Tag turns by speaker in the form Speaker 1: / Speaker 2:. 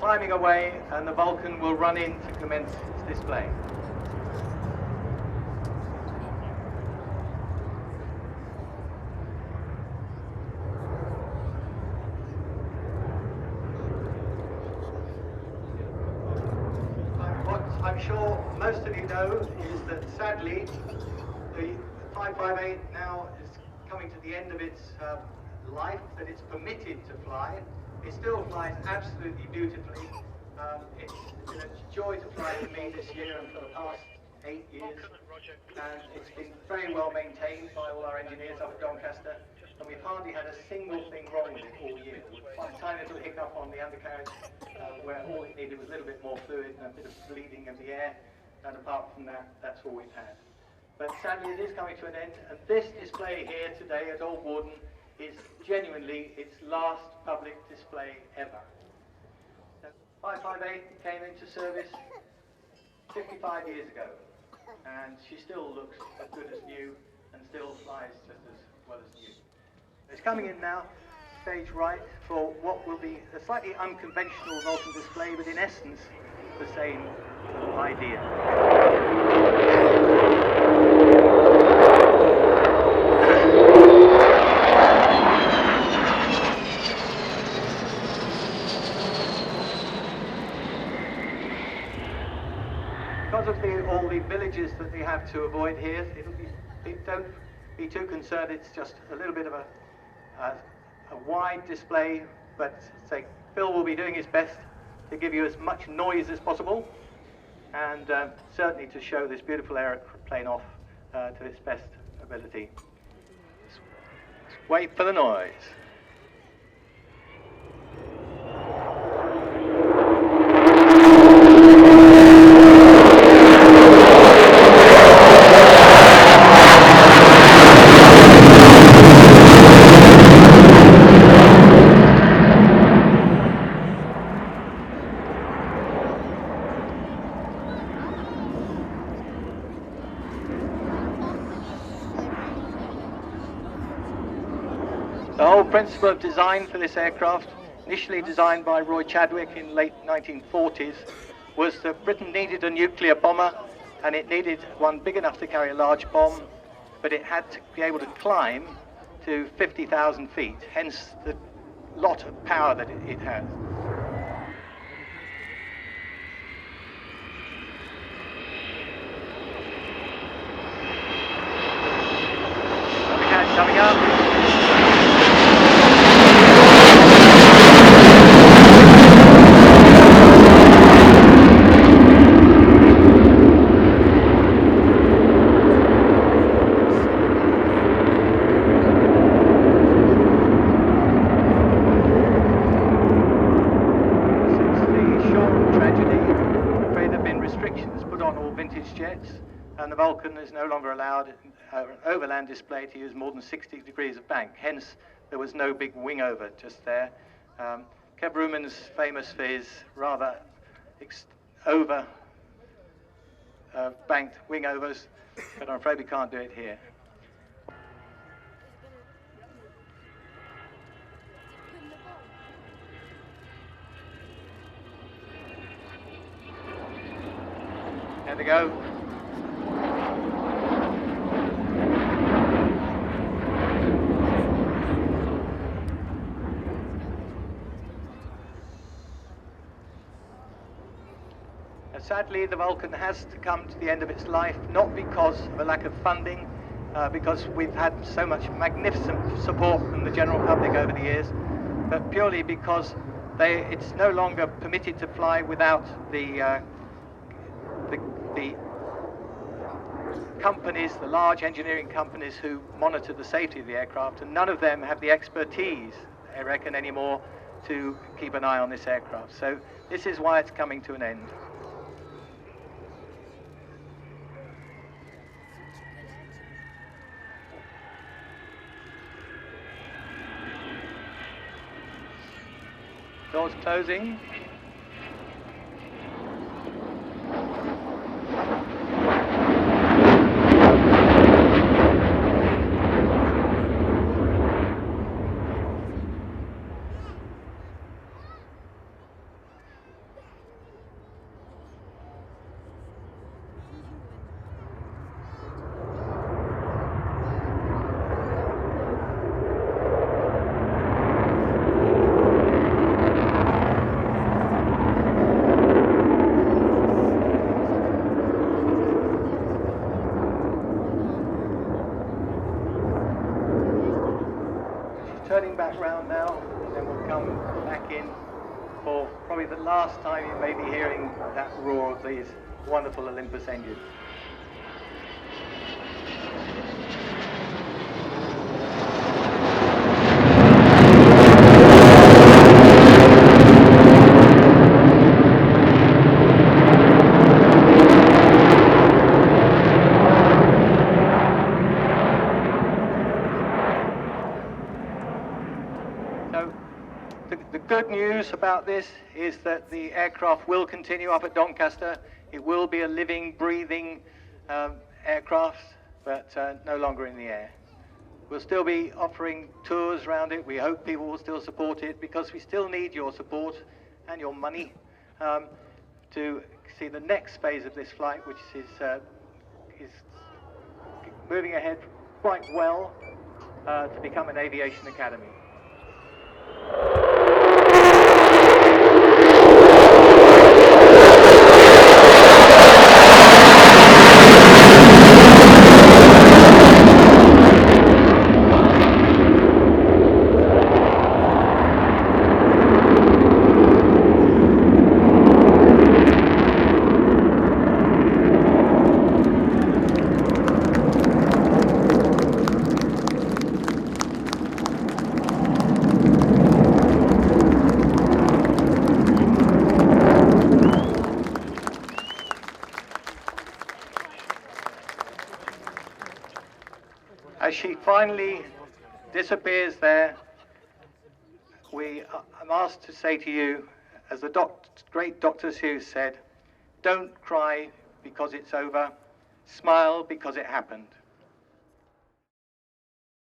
Speaker 1: climbing away, and the Vulcan will run in to commence its display. What I'm sure most of you know is that sadly the 558 now is coming to the end of its life, that it's permitted to fly. It still flies absolutely beautifully. It's been a joy to fly with me this year and for the past 8 years. And it's been very well maintained by all our engineers up at Doncaster. And we've hardly had a single thing wrong with it all year. One tiny little hiccup on the undercarriage where all it needed was a little bit more fluid and a bit of bleeding of the air. And apart from that, that's all we've had. But sadly it is coming to an end. And this display here today at Old Warden is genuinely its last public display ever. 558 came into service 55 years ago, and she still looks as good as new and still flies just as well as new. It's coming in now, stage right, for what will be a slightly unconventional Vulcan display, but in essence the same idea. Because of all the villages that we have to avoid here, don't be too concerned. It's just a little bit of a wide display, but say Phil will be doing his best to give you as much noise as possible, and certainly to show this beautiful aeroplane off to its best ability. Let's wait for the noise. The whole principle of design for this aircraft, initially designed by Roy Chadwick in late 1940s, was that Britain needed a nuclear bomber, and it needed one big enough to carry a large bomb, but it had to be able to climb to 50,000 feet, hence the lot of power that it has. Coming up. Jets, and the Vulcan is no longer allowed an overland display to use more than 60 degrees of bank. Hence, there was no big wing over just there. Kev Ruman's famous for his rather over banked wing overs, but I'm afraid we can't do it here. There we go. Sadly, the Vulcan has to come to the end of its life, not because of a lack of funding, because we've had so much magnificent support from the general public over the years, but purely because it's no longer permitted to fly without the companies, the large engineering companies who monitor the safety of the aircraft, and none of them have the expertise, I reckon, anymore to keep an eye on this aircraft. So this is why it's coming to an end. Doors closing. probably the last time you may be hearing that roar of these wonderful Olympus engines. The good news about this is that the aircraft will continue up at Doncaster. It will be a living, breathing aircraft, but no longer in the air. We'll still be offering tours around it. We hope people will still support it, because we still need your support and your money to see the next phase of this flight, which is moving ahead quite well to become an aviation academy. As she finally disappears there, I'm asked to say to you, as the great Dr. Seuss said, don't cry because it's over, smile because it happened.